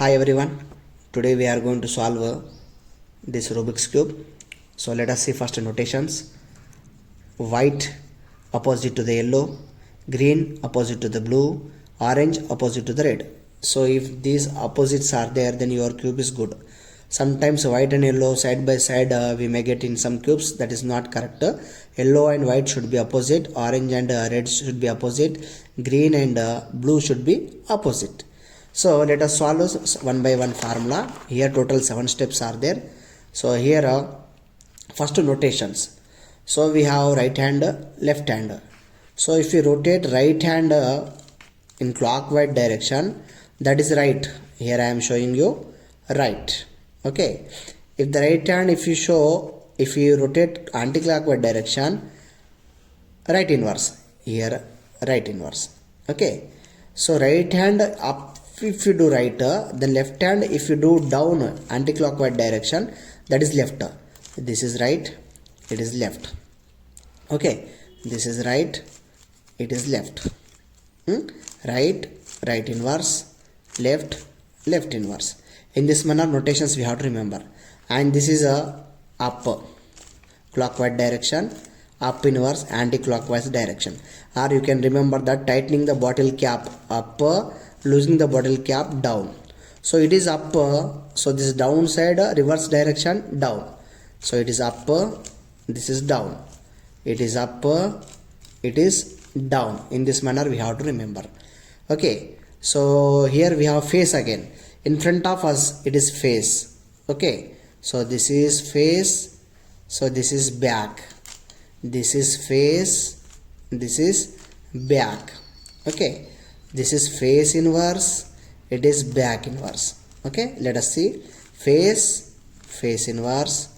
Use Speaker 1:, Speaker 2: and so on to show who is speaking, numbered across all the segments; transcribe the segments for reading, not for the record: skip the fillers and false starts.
Speaker 1: Hi everyone, today we are going to solve this Rubik's Cube. So let us see first notations. White opposite to the yellow, green opposite to the blue, orange opposite to the red. So if these opposites are there, then your cube is good. Sometimes white and yellow side by side we may get in some cubes. That is not correct. Yellow and white should be opposite, orange and red should be opposite, green and blue should be opposite. So let us solve one by one formula. Here total 7 steps are there. So here first notations. So we have right hand, left hand. So if you rotate right hand in clockwise direction, that is right. Here I am showing you right. Okay. If the right hand, if you rotate anti-clockwise direction, right inverse. Here right inverse. Okay. So right hand up if you do right, then left hand if you do down anti-clockwise direction, that is left. This is right, it is left. Okay, this is right, it is left. Right, right inverse, left, left inverse. In this manner notations we have to remember. And this is a up clockwise direction, up inverse anti-clockwise direction. Or you can remember that tightening the bottle cap up, losing the bottle cap down. So it is up, so this is down side, reverse direction down. So it is up, this is down. It is up, it is down. In this manner we have to remember. Okay, so here we have face again. In front of us it is face. Okay, so this is face, so this is back. This is face, this is back. Okay, this is face inverse, it is back inverse. Okay, let us see. Face, face inverse,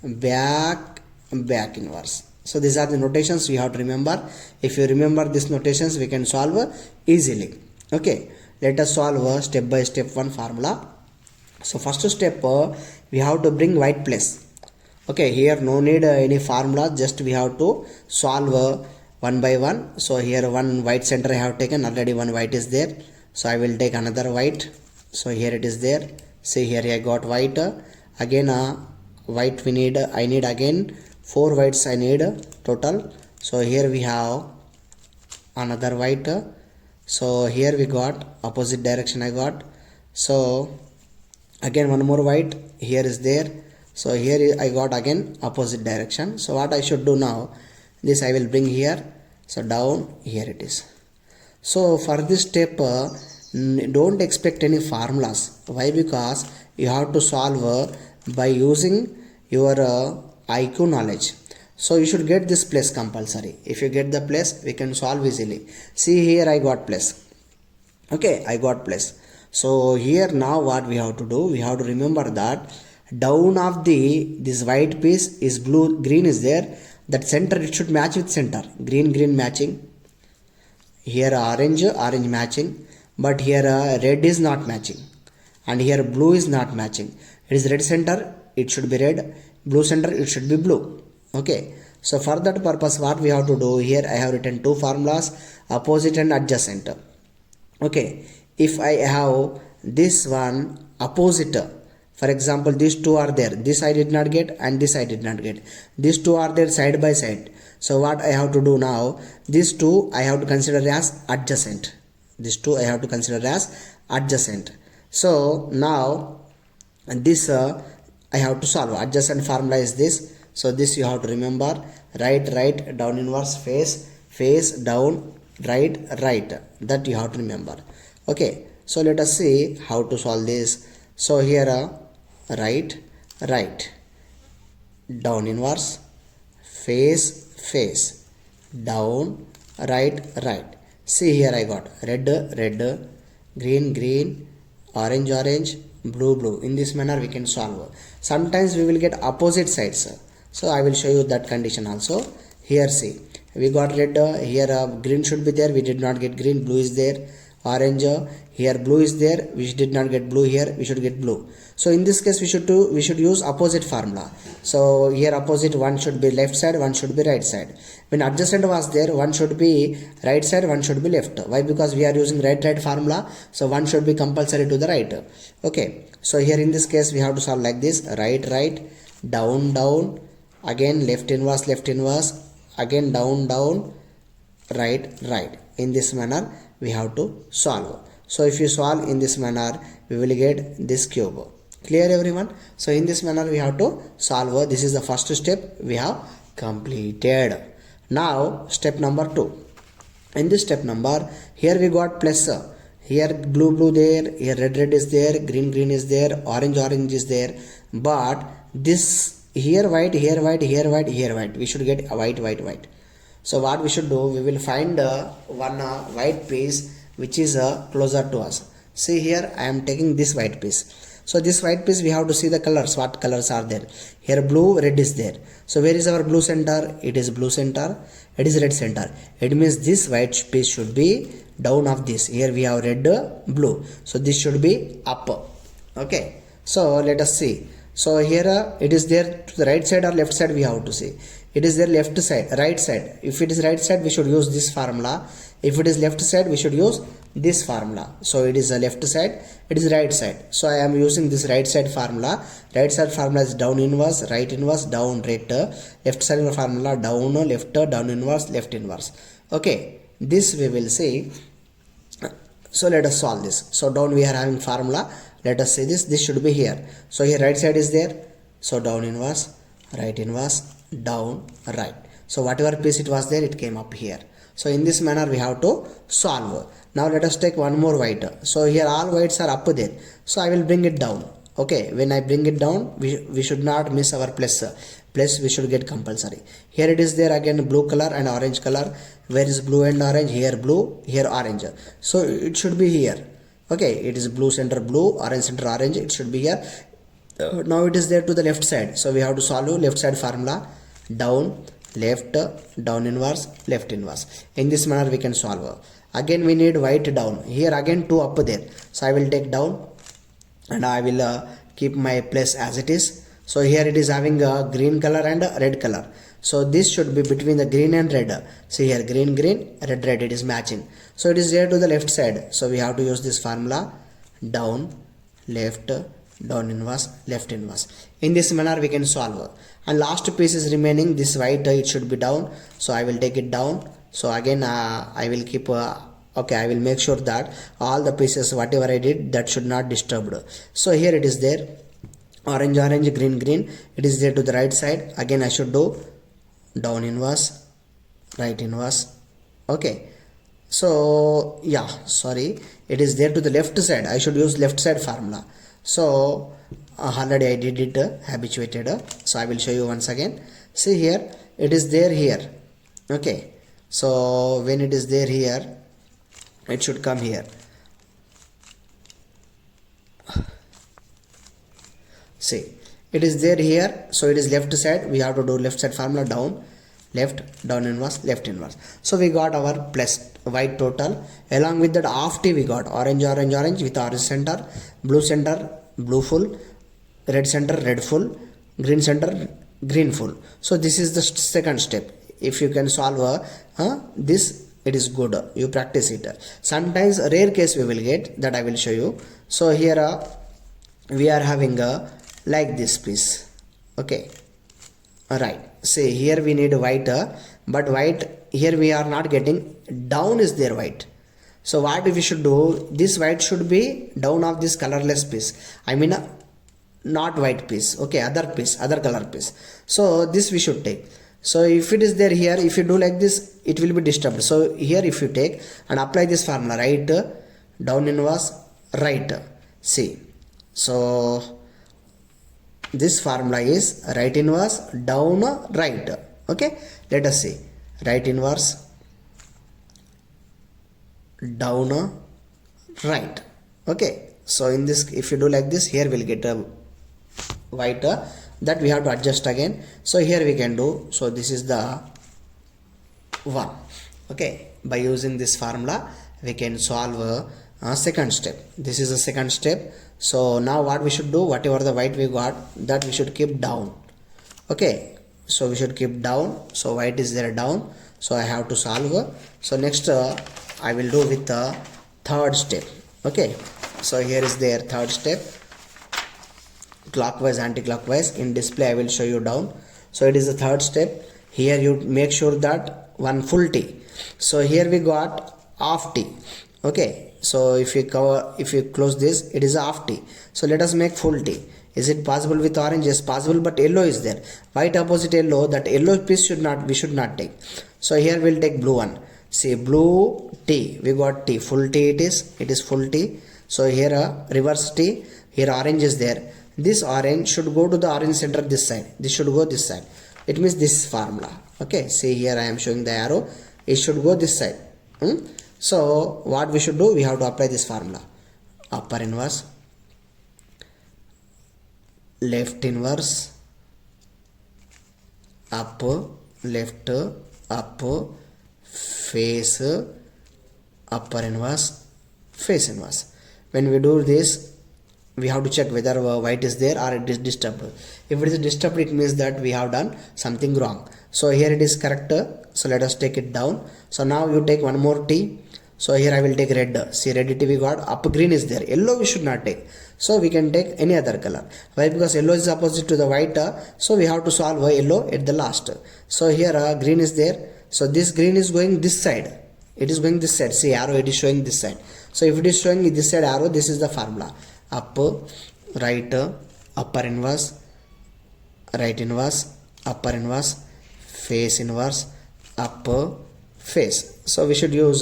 Speaker 1: back, back inverse. So these are the notations we have to remember. If you remember these notations, we can solve easily. Okay, let us solve step by step one formula. So first step, we have to bring white place. Okay, here no need any formula, just we have to solve one by one. So here one white center I have taken, already one white is there. So I will take another white. So here it is there. See here I got white. Again white we need, I need again 4 whites I need total. So here we have another white. So here we got opposite direction I got. So again one more white here is there. So here I got again opposite direction. So what I should do now, this I will bring here. So down, here it is. So for this step, don't expect any formulas. Why? Because you have to solve by using your IQ knowledge. So you should get this place compulsory. If you get the place, we can solve easily. See here I got place. Okay, I got place. So here now what we have to do, we have to remember that down of this white piece is blue, green is there. That center, it should match with center. Green, green matching. Here orange, orange matching. But here red is not matching. And here blue is not matching. It is red center, it should be red. Blue center, it should be blue. Okay. So for that purpose, what we have to do, here I have written 2 formulas, opposite and adjacent. Okay. If I have this one opposite, for example, these 2 are there. This I did not get and this I did not get. These 2 are there side by side. So what I have to do now, these 2 I have to consider as adjacent. These 2 I have to consider as adjacent. So now this I have to solve. Adjacent formula is this. So this you have to remember. Right, right, down inverse, face, face, down, right, right. That you have to remember. Okay. So let us see how to solve this. So here right, right, down inverse, face, face, down, right, right. See here I got red, red, green, green, orange, orange, blue, blue. In this manner we can solve. Sometimes we will get opposite sides. So I will show you that condition also. Here see, we got red, here green should be there. We did not get green, blue is there. orange, here blue is there, we did not get blue, here we should get blue. So in this case we should use opposite formula. So here opposite, one should be left side, one should be right side. When adjacent was there, one should be right side, one should be left. Why? Because we are using right formula, so one should be compulsory to the right. Okay, so here in this case we have to solve like this: right, down, again left inverse, again down, right. In this manner we have to solve. So if you solve in this manner, we will get this cube. Clear everyone? So in this manner we have to solve. This is the first step we have completed. Now step number 2. In this step number, here we got plus. Here blue there, here red is there, green is there, orange is there. But this here white, here white. We should get a white. So what we should do, we will find one white piece which is closer to us. See here, I am taking this white piece. So this white piece we have to see the colors, what colors are there. Here blue, red is there. So where is our blue center? It is blue center, it is red center. It means this white piece should be down of this. Here we have red, blue. So this should be up. Okay. So let us see. So here it is there to the right side or left side, we have to see. It is there left side, right side. If it is right side, we should use this formula. If it is left side, we should use this formula. So it is a left side, it is right side. So I am using this right side formula. Right side formula is down inverse, right inverse, down right. Left side formula down left, down inverse, left inverse. Okay, this we will see. So let us solve this. So down we are having formula. Let us say this should be here. So here right side is there. So down inverse, down right. So whatever piece it was there, it came up here. So in this manner we have to solve. Now let us take one more white. So here all whites are up there. So I will bring it down. Okay, when I bring it down, we should not miss our plus. Plus we should get compulsory. Here it is there again blue color and orange color. Where is blue and orange? Here blue, here orange. So it should be here. Okay, it is blue center blue, orange center orange. It should be here. Now it is there to the left side. So we have to solve left side formula. Down, left, down inverse, left inverse. In this manner we can solve. Again we need white down. Here again 2 up there. So I will take down and I will keep my place as it is. So here it is having a green color and a red color. So this should be between the green and red. See here green, red, it is matching. So it is there to the left side. So we have to use this formula. Down, left, down inverse, left inverse. In this manner we can solve. And last piece is remaining. This white, it should be down. So I will take it down. So again I will keep okay, I will make sure that all the pieces whatever I did, that should not disturbed. So here it is there. Orange, green. It is there to the right side. Again I should do down inverse, right inverse. Okay. So yeah, sorry, it is there to the left side. I should use left side formula. So already I did it habituated. So I will show you once again. See here, it is there here. Okay. So when it is there here, it should come here. See, it is there here. So it is left side. We have to do left side formula. Down, left, down inverse, left inverse. So we got our plus white total. Along with that half T we got orange with orange center, blue full, red center, red full, green center, green full. So this is the second step. If you can solve this, it is good. You practice it. Sometimes a rare case we will get, that I will show you. So here we are having like this piece. Okay. Alright. See here we need white, but white here we are not getting. Down is there white. So what we should do? This white should be down of this colorless piece. I mean not white piece. Okay, other piece, other color piece. So this we should take. So if it is there here, if you do like this, it will be disturbed. So here if you take and apply this formula, right, down inverse, right. See. So this formula is right inverse, down, right. Okay. Let us see. Right inverse, down, right. Okay. So in this, if you do like this, here we'll get a white. That we have to adjust again. So here we can do. So this is the one. Okay. By using this formula, we can solve second step. This is the second step. So now what we should do, whatever the white we got, that we should keep down. Okay, so we should keep down. So white is there down, so I have to solve. So next I will do with the third step. Okay, so here is their third step, clockwise, anti-clockwise. In display I will show you down. So it is the third step. Here you make sure that one full T. So here we got half T. Okay, so if you close this, it is half T. So let us make full T. Is it possible with orange? Yes, possible, but yellow is there. White opposite yellow, that yellow piece we should not take. So here we'll take blue one. See, blue T, we got T, full T it is full T. So here reverse T, here orange is there. This orange should go to the orange center this side. This should go this side. It means this formula. Okay, see here I am showing the arrow. It should go this side. So what we should do, we have to apply this formula. Upper inverse, left inverse, up, left, up, face, upper inverse, face inverse. When we do this, we have to check whether white is there or it is disturbed. If it is disturbed, it means that we have done something wrong. So here it is correct. So let us take it down. So now you take one more T. So here I will take red. See, red T we got. Up green is there. Yellow we should not take. So we can take any other color. Why? Because yellow is opposite to the white. So we have to solve yellow at the last. So here green is there. So this green is going this side. It is going this side. See, arrow it is showing this side. So if it is showing this side arrow, this is the formula. Up, right, upper inverse, right inverse, upper inverse, face inverse, up, face. So we should use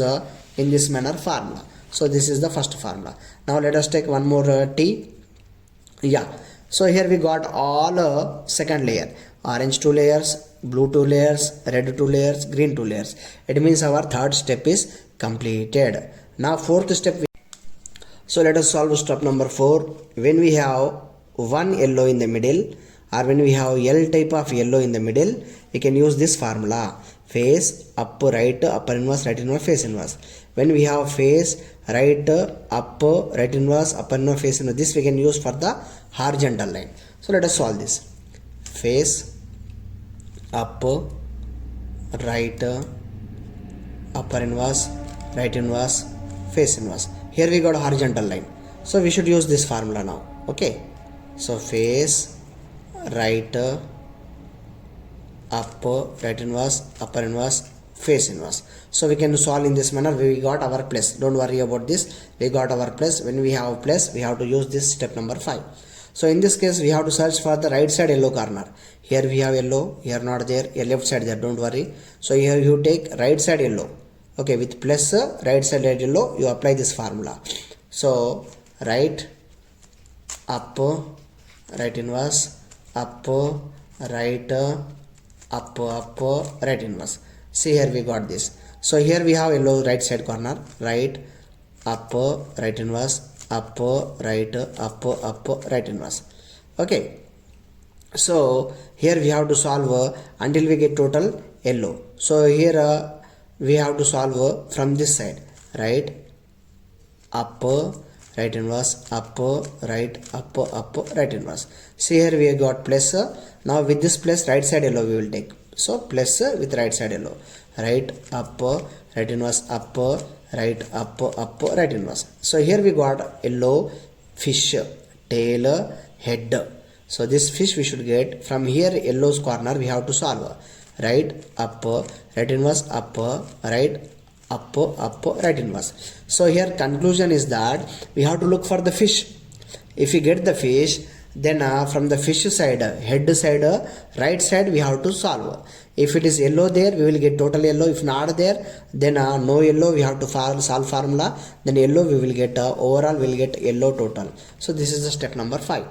Speaker 1: in this manner formula. So this is the first formula. Now let us take one more T. Yeah. So here we got all second layer. Orange 2 layers, blue 2 layers, red 2 layers, green 2 layers. It means our third step is completed. Now fourth step. So let us solve step number 4. When we have one yellow in the middle, or when we have L type of yellow in the middle, we can use this formula. Face, up, right, upper inverse, right inverse, face inverse. When we have face, right, up, right inverse, upper inverse, face inverse, this we can use for the horizontal line. So let us solve this. Face, up, right, upper inverse, right inverse, face inverse. Here we got a horizontal line. So we should use this formula now. Okay. So face, right, up, right inverse, upper inverse, face inverse. So we can solve in this manner. We got our plus. Don't worry about this. We got our plus. When we have plus, we have to use this step number 5. So in this case, we have to search for the right side yellow corner. Here we have yellow. Here not there. Here left side there. Don't worry. So here you take right side yellow. Okay, with plus right side yellow, you apply this formula. So right, up, right inverse, up, right, up, right inverse. See, here we got this. So here we have yellow right side corner. Right, up, right inverse, up, right, up, right inverse. Okay. So here we have to solve until we get total yellow. So here we have to solve from this side. Right, up, right inverse, up, right, right inverse. See, here we got plus. Now with this plus, right side yellow we will take. So plus with right side yellow. Right, up, right inverse, up, right, up, right inverse. So here we got yellow fish, tail, head. So this fish we should get from here. Yellow's corner we have to solve. Right, up, right inverse, up, right, up, right inverse. So here conclusion is that we have to look for the fish. If we get the fish, then from the fish side, head side, right side we have to solve. If it is yellow there, we will get total yellow. If not there, then no yellow, we have to solve formula. Then yellow we will get overall we will get yellow total. So this is the step number 5.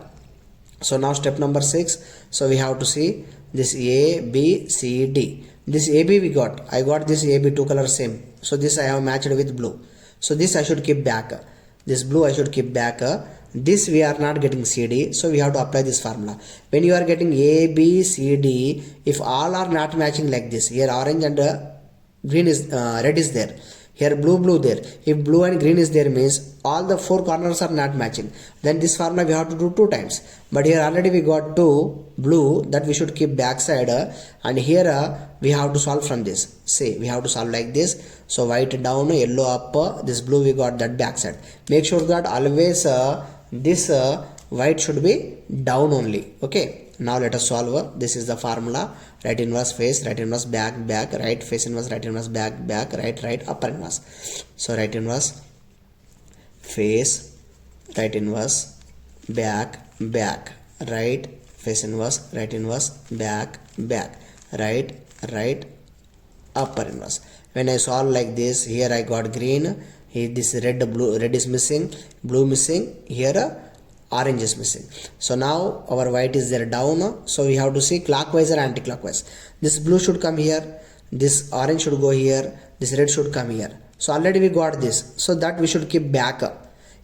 Speaker 1: So now step number 6. So we have to see this A, B, C, D. This AB we got. I got this AB 2 colors same. So this I have matched with blue. So this I should keep back. This blue I should keep back. This we are not getting CD. So we have to apply this formula. When you are getting A, B, C, D, if all are not matching like this, here orange and green is red is there. Here blue there. If blue and green is there means all the four corners are not matching. Then this formula we have to do 2 times. But here already we got 2 blue, that we should keep backside, and here we have to solve from this. See, we have to solve like this. So white down, yellow up, this blue we got that backside. Make sure that always this white should be down only. Okay. Now let us solve. This is the formula. Right inverse face, right inverse back, right face inverse, right inverse back, right upper inverse. So right inverse face, right inverse back, right face inverse, right inverse back, right upper inverse. When I solve like this, here I got green, here this red is missing, blue missing, here orange is missing. So now our white is there down, so we have to see clockwise or anti-clockwise. This blue should come here, this orange should go here, this red should come here. So already we got this, so that we should keep back.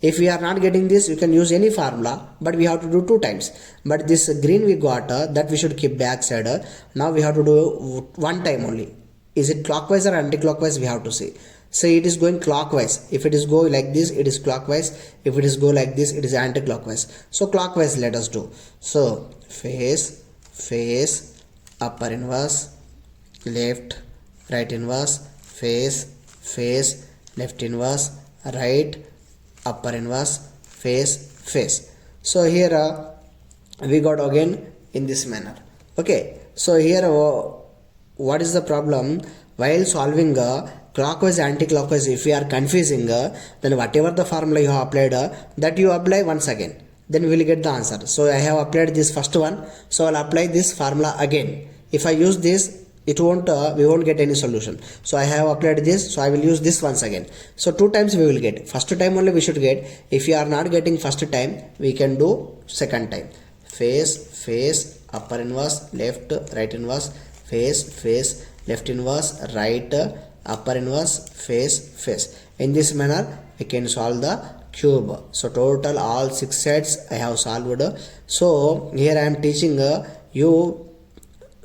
Speaker 1: If we are not getting this, you can use any formula, but we have to do 2 times. But this green we got, that we should keep backside. Now we have to do 1 time only. Is it clockwise or anti-clockwise? We have to see. So it is going clockwise. If it is go like this, it is clockwise. If it is go like this, it is anti-clockwise. So clockwise let us do. So face, upper inverse, left, right inverse, face, left inverse, right, upper inverse, face. So here we got again in this manner. Okay. So here what is the problem? While solving clockwise anti-clockwise, if we are confusing, then whatever the formula you have applied, that you apply once again, then we will get the answer. So I have applied this first one, so I'll apply this formula again. If I use this, it won't we won't get any solution. So I have applied this, so I will use this once again. So 2 times we will get. First time only we should get. If you are not getting first time, we can do second time. Face, upper inverse, left, right inverse, face, left inverse, right, upper inverse, face. In this manner we can solve the cube. So total all 6 sets I have solved. So here I am teaching you.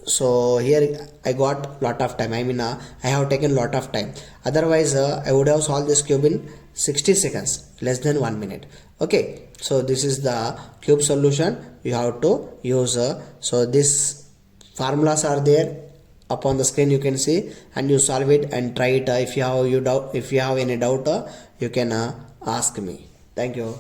Speaker 1: So here I got lot of time. I have taken lot of time. Otherwise I would have solved this cube in 60 seconds, less than 1 minute. Okay. So this is the cube solution you have to use. So these formulas are there upon the screen, you can see, and you solve it and try it. If you have any doubt, you can ask me. Thank you.